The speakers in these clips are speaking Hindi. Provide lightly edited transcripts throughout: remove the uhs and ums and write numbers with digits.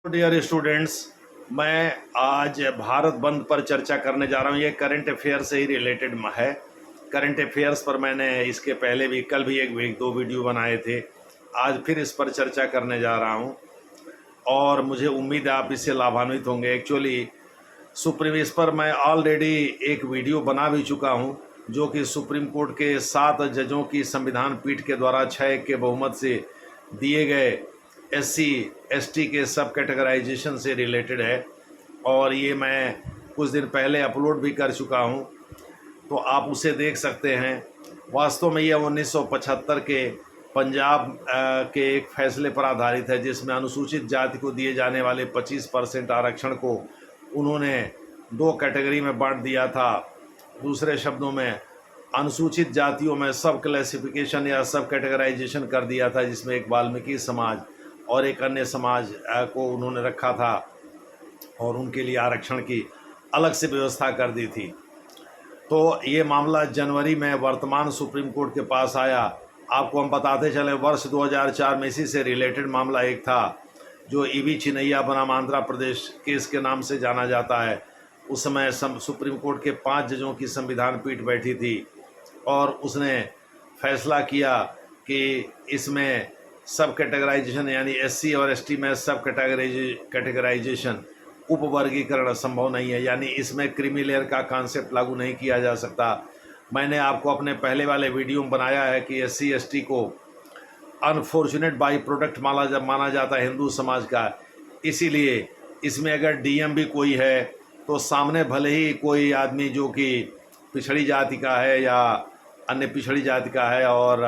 डियर स्टूडेंट्स, मैं आज भारत बंद पर चर्चा करने जा रहा हूँ। ये करंट अफेयर से ही रिलेटेड है। करंट अफेयर्स पर मैंने इसके पहले भी कल भी एक दो वीडियो बनाए थे। आज फिर इस पर चर्चा करने जा रहा हूँ और मुझे उम्मीद है आप इससे लाभान्वित होंगे। एक्चुअली सुप्रीम इस पर मैं ऑलरेडी एक वीडियो बना भी चुका हूँ, जो कि सुप्रीम कोर्ट के 7 जजों की संविधान पीठ के द्वारा 6 के बहुमत से दिए गए SC ST के सब कैटेगराइजेशन से रिलेटेड है और ये मैं कुछ दिन पहले अपलोड भी कर चुका हूँ, तो आप उसे देख सकते हैं। वास्तव में यह 1975 के पंजाब के एक फैसले पर आधारित है, जिसमें अनुसूचित जाति को दिए जाने वाले 25% आरक्षण को उन्होंने 2 कैटेगरी में बांट दिया था। दूसरे शब्दों में अनुसूचित जातियों में सब क्लासिफिकेशन या सब कैटेगराइजेशन कर दिया था, जिसमें एक वाल्मीकि समाज और एक अन्य समाज को उन्होंने रखा था और उनके लिए आरक्षण की अलग से व्यवस्था कर दी थी। तो ये मामला जनवरी में वर्तमान सुप्रीम कोर्ट के पास आया। आपको हम बताते चले, वर्ष 2004 में इसी से रिलेटेड मामला एक था, जो ईवी चिनैया बनाम आंध्र प्रदेश केस के नाम से जाना जाता है। उस समय सुप्रीम कोर्ट के 5 जजों की संविधान पीठ बैठी थी और उसने फैसला किया कि इसमें सब कैटेगराइजेशन यानी SC और ST में सब कैटेगराइजेशन उपवर्गीकरण संभव नहीं है, यानी इसमें क्रीमी लेयर का कॉन्सेप्ट लागू नहीं किया जा सकता। मैंने आपको अपने पहले वाले वीडियो में बनाया है कि SC ST को अनफॉर्चुनेट बाई प्रोडक्ट माना जाता है हिंदू समाज का। इसीलिए इसमें अगर DM भी कोई है तो सामने भले ही कोई आदमी जो कि पिछड़ी जाति का है या अन्य पिछड़ी जाति का है और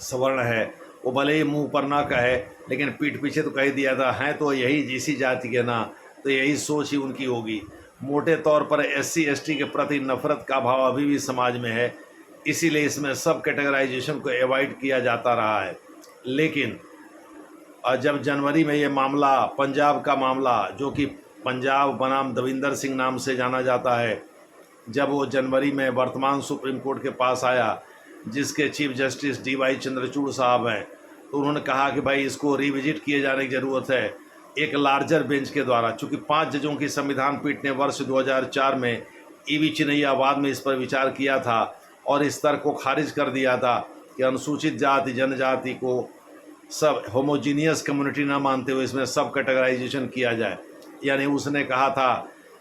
सवर्ण है, वो भले ही मुंह पर ना कहे, लेकिन पीठ पीछे तो कह दिया था हैं तो यही इसी जाति के ना, तो यही सोच ही उनकी होगी। मोटे तौर पर SC ST के प्रति नफरत का भाव अभी भी समाज में है, इसीलिए इसमें सब कैटेगराइजेशन को अवॉइड किया जाता रहा है। लेकिन जब जनवरी में ये मामला, पंजाब का मामला, जो कि पंजाब बनाम दविंदर सिंह नाम से जाना जाता है, जब वो जनवरी में वर्तमान सुप्रीम कोर्ट के पास आया, जिसके चीफ जस्टिस DY चंद्रचूड़ साहब हैं, तो उन्होंने कहा कि भाई इसको रिविजिट किए जाने की ज़रूरत है एक लार्जर बेंच के द्वारा। चूँकि 5 जजों की संविधान पीठ ने वर्ष 2004 में ईवी चिनैया बाद में इस पर विचार किया था और इस तर्क को खारिज कर दिया था कि अनुसूचित जाति जनजाति को सब होमोजीनियस कम्युनिटी ना मानते हुए इसमें सब कैटेगराइजेशन किया जाए। यानी उसने कहा था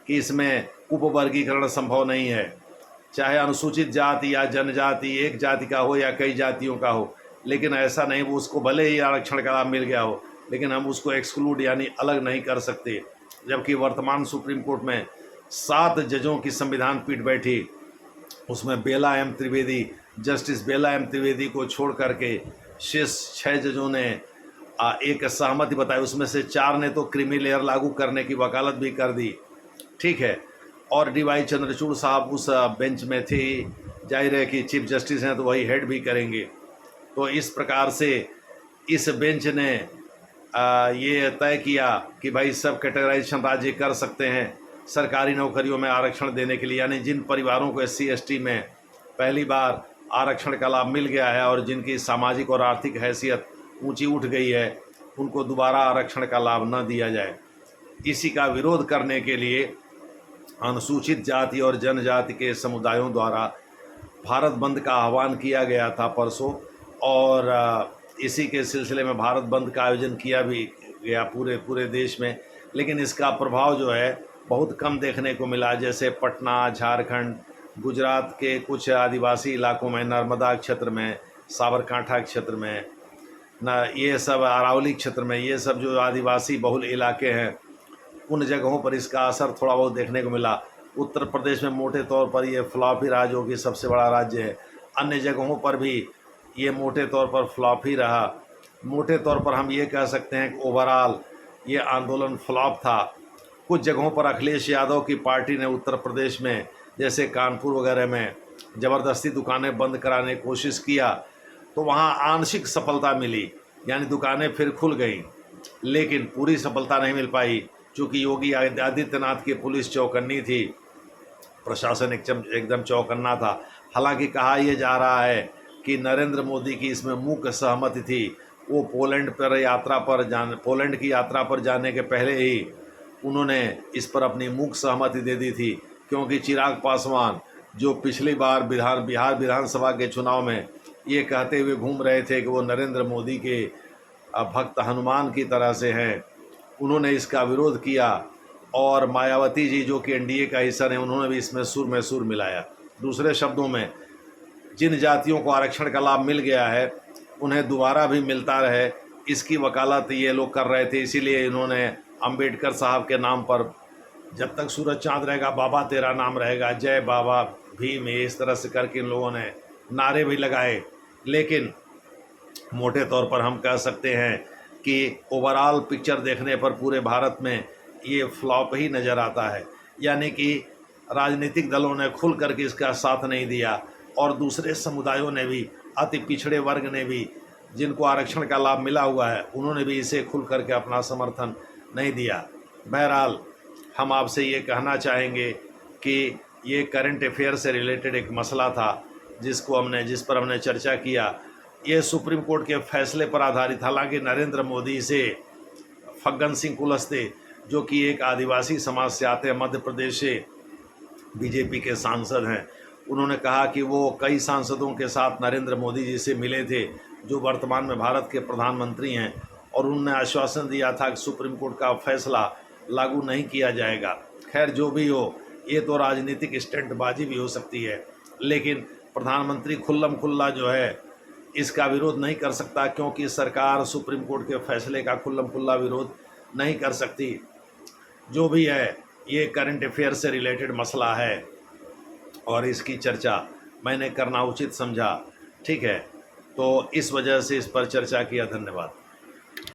कि इसमें उपवर्गीकरण संभव नहीं है, चाहे अनुसूचित जाति या जनजाति एक जाति का हो या कई जातियों का हो, लेकिन ऐसा नहीं, वो उसको भले ही आरक्षण का लाभ मिल गया हो, लेकिन हम उसको एक्सक्लूड यानी अलग नहीं कर सकते। जबकि वर्तमान सुप्रीम कोर्ट में 7 जजों की संविधान पीठ बैठी, उसमें बेला एम त्रिवेदी, जस्टिस बेला एम त्रिवेदी को छोड़ करके शेष 6 जजों ने एक सहमति बताई। उसमें से 4 ने तो क्रीमी लेयर लागू करने की वकालत भी कर दी, ठीक है, और DY चंद्रचूड़ साहब उस बेंच में थे। जाहिर है कि चीफ जस्टिस हैं तो वही हेड भी करेंगे। तो इस प्रकार से इस बेंच ने ये तय किया कि भाई सब कैटेगराइजेशन राज्य कर सकते हैं सरकारी नौकरियों में आरक्षण देने के लिए, यानी जिन परिवारों को SC ST में पहली बार आरक्षण का लाभ मिल गया है और जिनकी सामाजिक और आर्थिक हैसियत ऊंची उठ गई है, उनको दोबारा आरक्षण का लाभ न दिया जाए। इसी का विरोध करने के लिए अनुसूचित जाति और जनजाति के समुदायों द्वारा भारत बंद का आह्वान किया गया था परसों, और इसी के सिलसिले में भारत बंद का आयोजन किया भी गया पूरे देश में। लेकिन इसका प्रभाव जो है बहुत कम देखने को मिला। जैसे पटना, झारखंड, गुजरात के कुछ आदिवासी इलाकों में, नर्मदा क्षेत्र में, साबरकांठा क्षेत्र में, ये सब अरावली क्षेत्र में, ये सब जो आदिवासी बहुल इलाके हैं, उन जगहों पर इसका असर थोड़ा बहुत देखने को मिला। उत्तर प्रदेश में मोटे तौर पर ये फ्लॉप ही रहा, जो कि सबसे बड़ा राज्य है। अन्य जगहों पर भी ये मोटे तौर पर फ्लॉप ही रहा। मोटे तौर पर हम ये कह सकते हैं कि ओवरऑल ये आंदोलन फ्लॉप था। कुछ जगहों पर अखिलेश यादव की पार्टी ने उत्तर प्रदेश में, जैसे कानपुर वगैरह में, ज़बरदस्ती दुकानें बंद कराने की कोशिश किया, तो वहाँ आंशिक सफलता मिली, यानी दुकानें फिर खुल गई, लेकिन पूरी सफलता नहीं मिल पाई, क्योंकि योगी आदित्यनाथ की पुलिस चौकन्नी थी, प्रशासन एकदम चौकन्ना था। हालांकि कहा यह जा रहा है कि नरेंद्र मोदी की इसमें मूक सहमति थी, वो पोलैंड की यात्रा पर जाने के पहले ही उन्होंने इस पर अपनी मूक सहमति दे दी थी, क्योंकि चिराग पासवान जो पिछली बार बिहार विधानसभा के चुनाव में ये कहते हुए घूम रहे थे कि वो नरेंद्र मोदी के भक्त हनुमान की तरह से हैं, उन्होंने इसका विरोध किया। और मायावती जी जो कि एनडीए का हिस्सा है, उन्होंने भी इसमें सुर में सुर मिलाया। दूसरे शब्दों में, जिन जातियों को आरक्षण का लाभ मिल गया है उन्हें दोबारा भी मिलता रहे, इसकी वकालत ये लोग कर रहे थे। इसीलिए इन्होंने अंबेडकर साहब के नाम पर जब तक सूरज चांद रहेगा बाबा तेरा नाम रहेगा, जय बाबा भीम, इस तरह से करके इन लोगों ने नारे भी लगाए। लेकिन मोटे तौर पर हम कह सकते हैं कि ओवरऑल पिक्चर देखने पर पूरे भारत में ये फ्लॉप ही नज़र आता है। यानी कि राजनीतिक दलों ने खुल करके इसका साथ नहीं दिया, और दूसरे समुदायों ने भी, अति पिछड़े वर्ग ने भी, जिनको आरक्षण का लाभ मिला हुआ है, उन्होंने भी इसे खुल करके अपना समर्थन नहीं दिया। बहरहाल हम आपसे ये कहना चाहेंगे कि ये करंट अफेयर से रिलेटेड एक मसला था जिस पर हमने चर्चा किया। ये सुप्रीम कोर्ट के फैसले पर आधारित। हालांकि नरेंद्र मोदी से फग्गन सिंह कुलस्ते जो कि एक आदिवासी समाज से आते हैं, मध्य प्रदेश से बीजेपी के सांसद हैं, उन्होंने कहा कि वो कई सांसदों के साथ नरेंद्र मोदी जी से मिले थे जो वर्तमान में भारत के प्रधानमंत्री हैं, और उन्होंने आश्वासन दिया था कि सुप्रीम कोर्ट का फैसला लागू नहीं किया जाएगा। खैर जो भी हो, ये तो राजनीतिक स्टंटबाजी भी हो सकती है, लेकिन प्रधानमंत्री खुल्लम खुल्ला जो है इसका विरोध नहीं कर सकता, क्योंकि सरकार सुप्रीम कोर्ट के फैसले का खुल्लम खुल्ला विरोध नहीं कर सकती। जो भी है, ये करंट अफेयर से रिलेटेड मसला है और इसकी चर्चा मैंने करना उचित समझा। ठीक है, तो इस वजह से इस पर चर्चा किया। धन्यवाद।